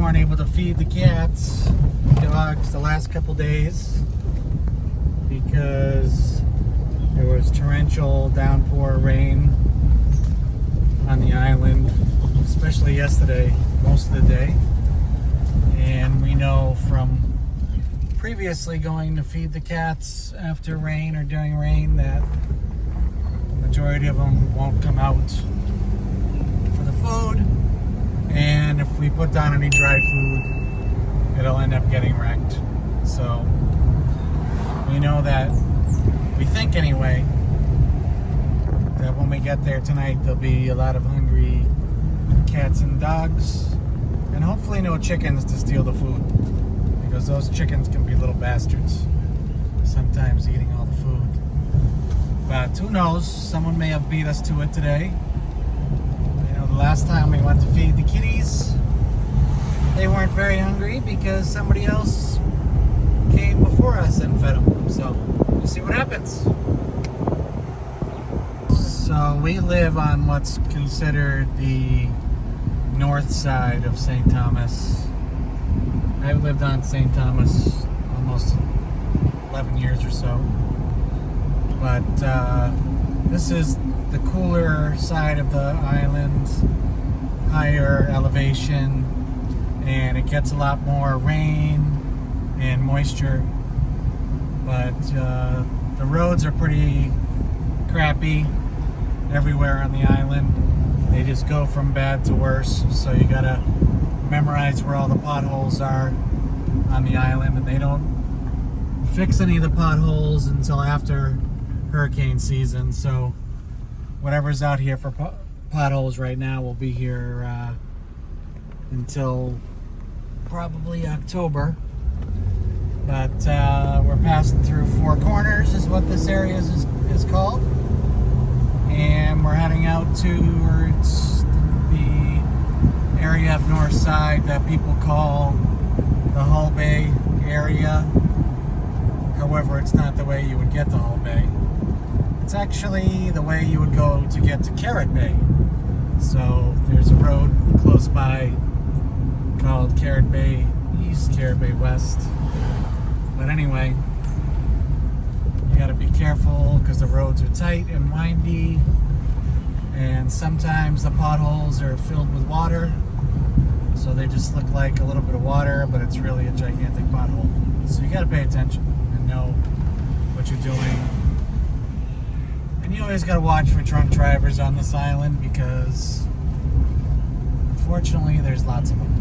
weren't able to feed the cats, dogs the last couple days because there was torrential downpour rain on the island, especially yesterday, most of the day. And we know from previously going to feed the cats after rain or during rain that the majority of them won't come out for the food. And if we put down any dry food, it'll end up getting wrecked. So we know that, we think anyway, that when we get there tonight, there'll be a lot of hungry cats and dogs, and hopefully no chickens to steal the food, because those chickens can be little bastards, sometimes eating all the food. But who knows, someone may have beat us to it today. The last time we went to feed the kitties, they weren't very hungry because somebody else came before us and fed them. So we'll see what happens. So we live on what's considered the north side of St. Thomas. I've lived on St. Thomas almost 11 years or so. But this is the cooler side of the island, higher elevation, and it gets a lot more rain and moisture. But the roads are pretty crappy everywhere on the island. They just go from bad to worse, so you gotta memorize where all the potholes are on the island, and they don't fix any of the potholes until after hurricane season. So whatever's out here for potholes right now will be here until probably October. But we're passing through Four Corners is what this area is called. And we're heading out towards the area of North Side that people call the Hull Bay area. However, it's not the way you would get to Hull Bay. It's actually the way you would go to get to Carrot Bay. So there's a road close by called Carrot Bay East, Carrot Bay West. But anyway, you gotta be careful because the roads are tight and windy, and sometimes the potholes are filled with water, so they just look like a little bit of water, but it's really a gigantic pothole. So you gotta pay attention and know what you're doing. And you always gotta watch for drunk drivers on this island because unfortunately there's lots of them.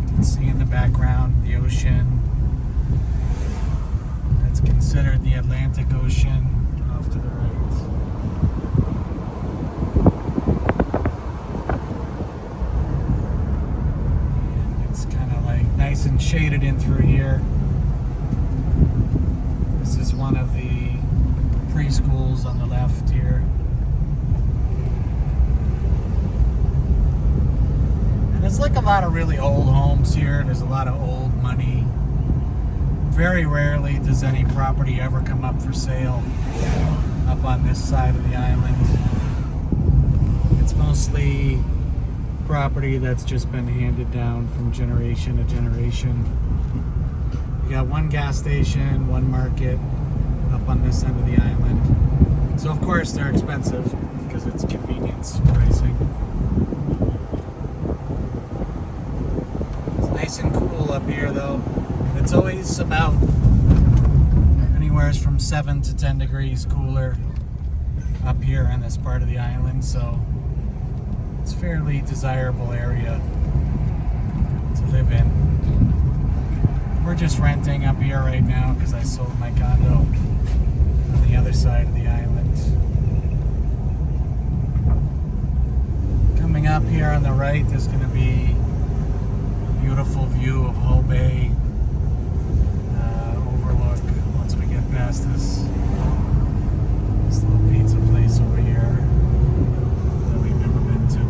You can see in the background the ocean. It's considered the Atlantic Ocean off to the right. And it's kind of like nice and shaded in through here. This is one of the preschools on the left here. And it's like a lot of really old homes here. There's a lot of old money. Very rarely does any property ever come up for sale up on this side of the island. It's mostly property that's just been handed down from generation to generation. You got one gas station, one market up on this end of the island. So of course they're expensive because it's convenience pricing. It's nice and cool up here though. It's always about anywhere from 7 to 10 degrees cooler up here in this part of the island, so it's a fairly desirable area to live in. We're just renting up here right now because I sold my condo on the other side of the island. Coming up here on the right is going to be a beautiful view of Hull Bay. Once we get past this little pizza place over here that we've never been to.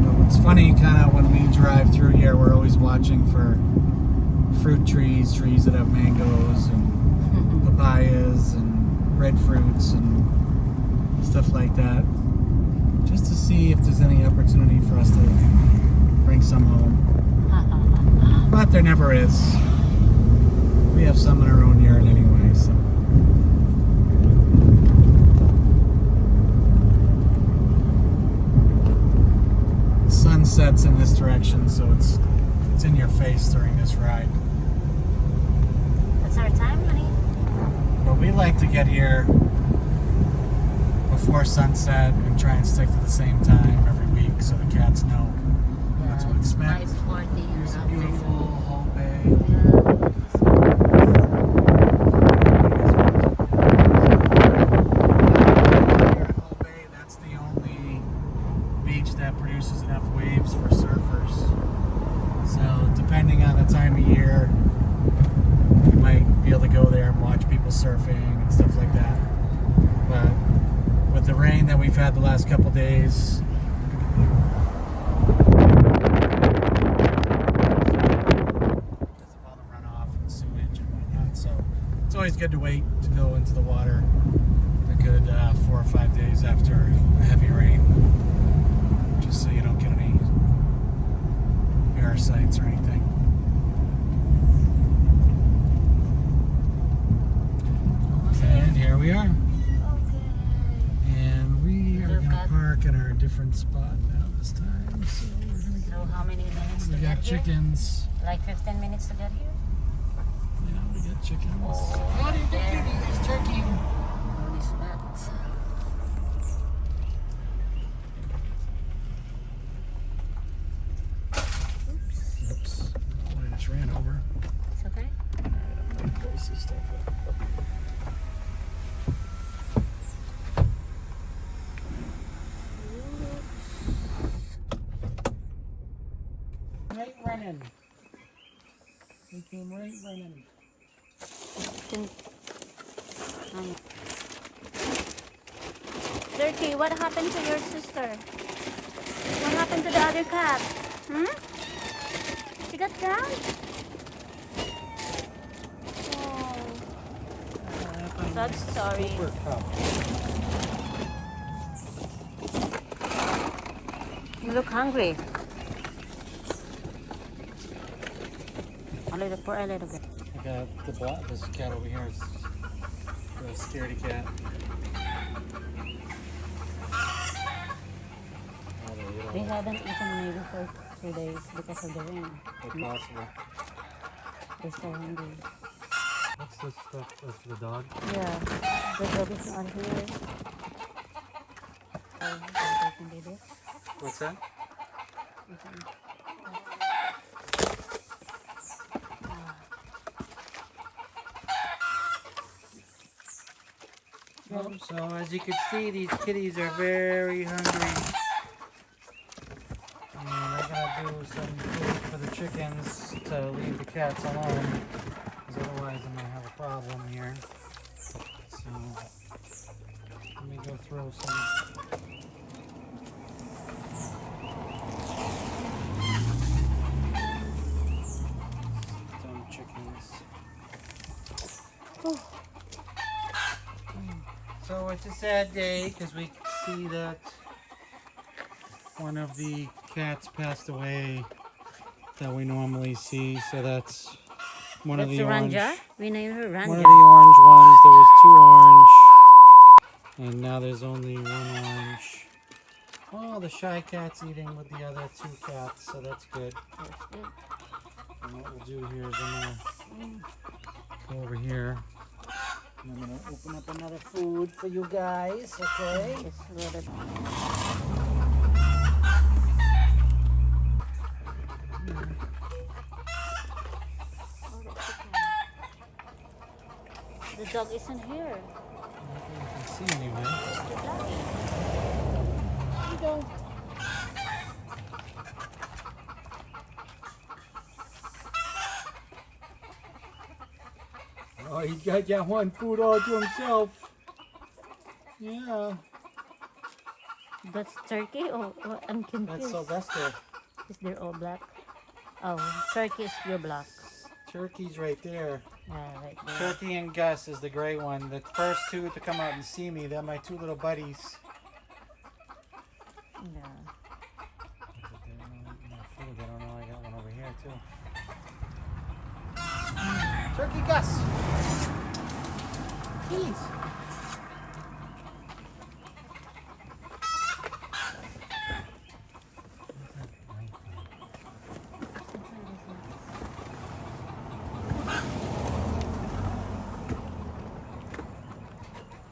But it's funny, kind of when we drive through here, we're always watching for fruit trees that have mangoes and papayas and red fruits and stuff like that, just to see if there's any opportunity for us to bring some home. But there never is. We have some in our own yard anyway, so. The sun sets in this direction, so it's in your face during this ride. That's our time, honey. But we like to get here before sunset and try and stick to the same time every week so the cats know what to expect. 5:40. Here's a beautiful whole bay. Whole bay, that's the only beach that produces enough waves for surfers. So depending on the time of year, you might be able to go there and watch people surfing and stuff like that. But with the rain that we've had the last couple days, because of all the runoff and sewage and whatnot, so it's always good to wait to go into the water a good 4 or 5 days after a heavy rain, just so you don't get any parasites or anything. And here we are. And we are going to park in our different spot now this time. So we're going to So how many minutes to We get got here? chickens. Like 15 minutes to get here? Yeah, we got chickens. Oh, What is the there. kitty? There's turkey. What is that? Oops. Oh, I just ran over. It's okay? I'm going to close this stuff up. Right running. We came right running. Turkey, what happened to your sister? What happened to the other cat? She got drowned? Oh, sad story. Super cup. You look hungry. A little, pour a little bit. I got the black. This cat over here is a scaredy cat. Oh, they eat all They that. haven't eaten maybe for 2 days because of the rain. If possible. They're so hungry. What's this stuff? That's the dog? Yeah, the dog is not here. Oh, they can do this. What's that? So as you can see, these kitties are very hungry. And I'm gonna do some food for the chickens to leave the cats alone, because otherwise I'm gonna have a problem here. So let me go throw some. Some chickens. So it's a sad day because we see that one of the cats passed away that we normally see. So that's one of the orange. We name her Ranja. One of the orange ones. There was 2 orange, and now there's only 1 orange. Oh, the shy cat's eating with the other 2 cats, so that's good. That's good. And what we'll do here is I'm gonna go over here. And I'm gonna open up another food for you guys, okay? Just a little bit. The dog isn't here. You can see anyway. Here you go. Oh, he got one food all to himself. Yeah. That's turkey? Oh, I'm confused. That's Sylvester. Is they're all black? Oh, turkey is pure black. Turkey's right there. Right there. Turkey and Gus is the gray one. The first two to come out and see me, they're my two little buddies. No. Food. I don't know. I got one over here too. Turkey Gus. Please.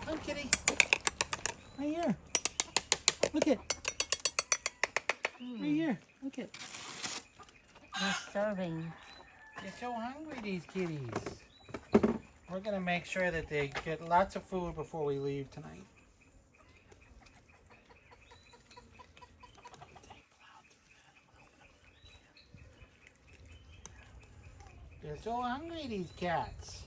Come, kitty. Right here. Look it. Right here. Look it. They're starving. They're so hungry, these kitties. We're gonna make sure that they get lots of food before we leave tonight. They're so hungry, these cats.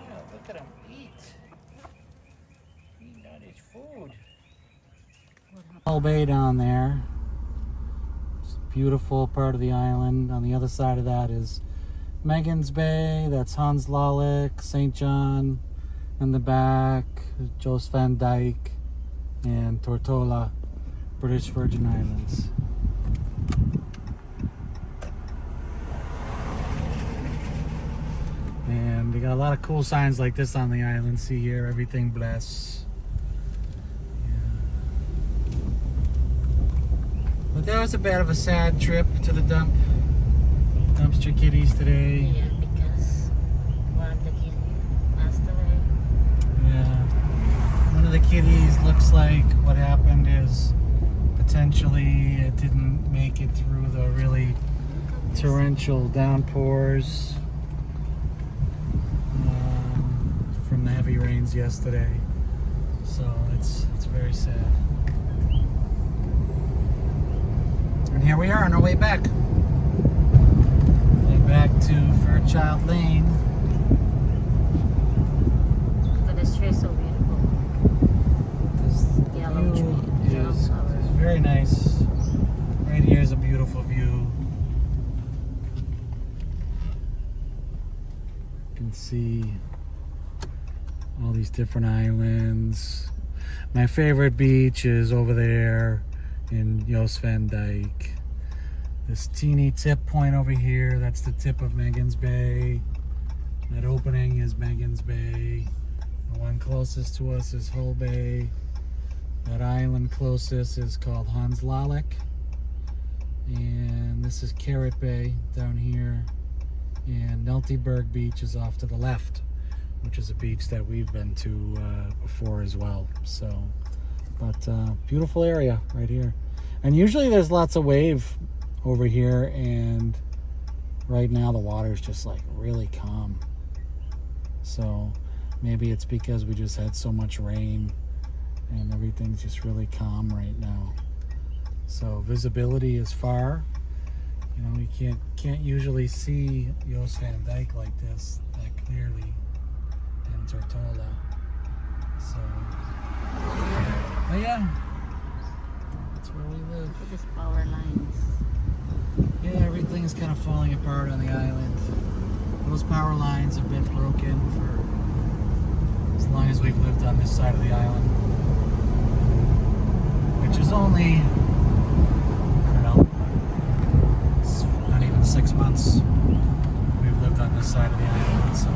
Yeah, look at them eat. Eating all this food. All Bay down there. It's a beautiful part of the island. On the other side of that is Megan's Bay. That's Hans Lalik, St. John. In the back, Jos Van Dyke and Tortola, British Virgin Islands. And they got a lot of cool signs like this on the island. See here, everything bless. Yeah. But that was a bit of a sad trip to the dumpster kitties today. Yeah, because one of the kids passed away. Yeah. One of the kitties looks like what happened is potentially it didn't make it through the really torrential downpours from the heavy rains yesterday. So it's very sad. And here we are on our way back. Way back to Fairchild Lane. But this tree is so beautiful. This Yellow tree. Yellow is flower. very nice. Right here is a beautiful view. You can see all these different islands. My favorite beach is over there in Jos Van Dyke. This teeny tip point over here, that's the tip of Megan's Bay. That opening is Megan's Bay. The one closest to us is Hull Bay. That island closest is called Hans Lalik. And this is Carrot Bay down here. And Nelteberg Beach is off to the left, which is a beach that we've been to before as well. So, but beautiful area right here. And usually there's lots of wave over here, and right now the water's just like really calm. So maybe it's because we just had so much rain and everything's just really calm right now. So visibility is far. You know, you can't usually see Jos Van Dyke like this that clearly in Tortola. So, but yeah, that's where we live. Look at these power lines. Yeah, everything's kind of falling apart on the island. Those power lines have been broken for as long as we've lived on this side of the island, which is only, I don't know, it's not even 6 months we've lived on this side of the island, so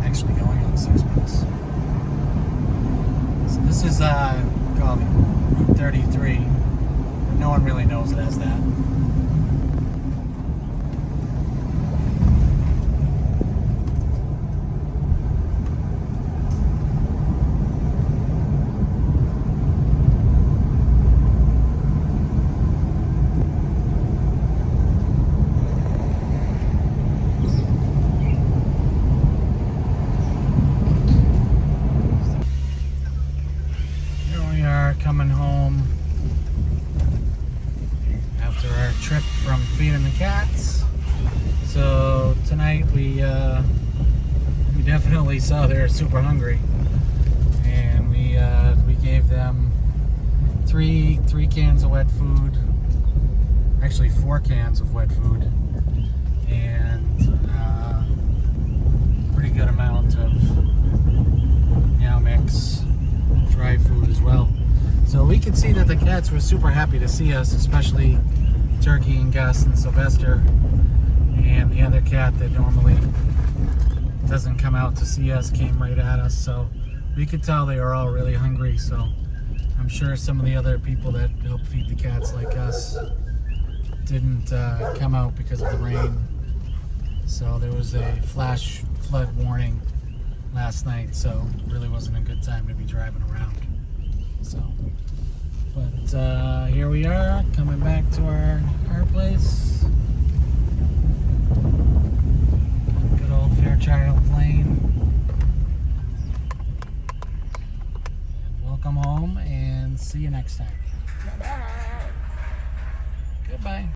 actually going on 6 months. So this is called Route 33, but no one really knows it as that. Coming home after our trip saw they were super hungry, and we gave them three cans of wet food, actually 4 cans of wet food, and pretty good amount of meow mix, dry food as well. So we could see that the cats were super happy to see us, especially Turkey and Gus and Sylvester, and the other cat that normally doesn't come out to see us came right at us. So we could tell they were all really hungry. So I'm sure some of the other people that help feed the cats like us didn't come out because of the rain. So there was a flash flood warning last night, so it really wasn't a good time to be driving around. So, but here we are, coming back to our place. Good old Fairchild Lane. And welcome home, and see you next time. Bye-bye. Goodbye.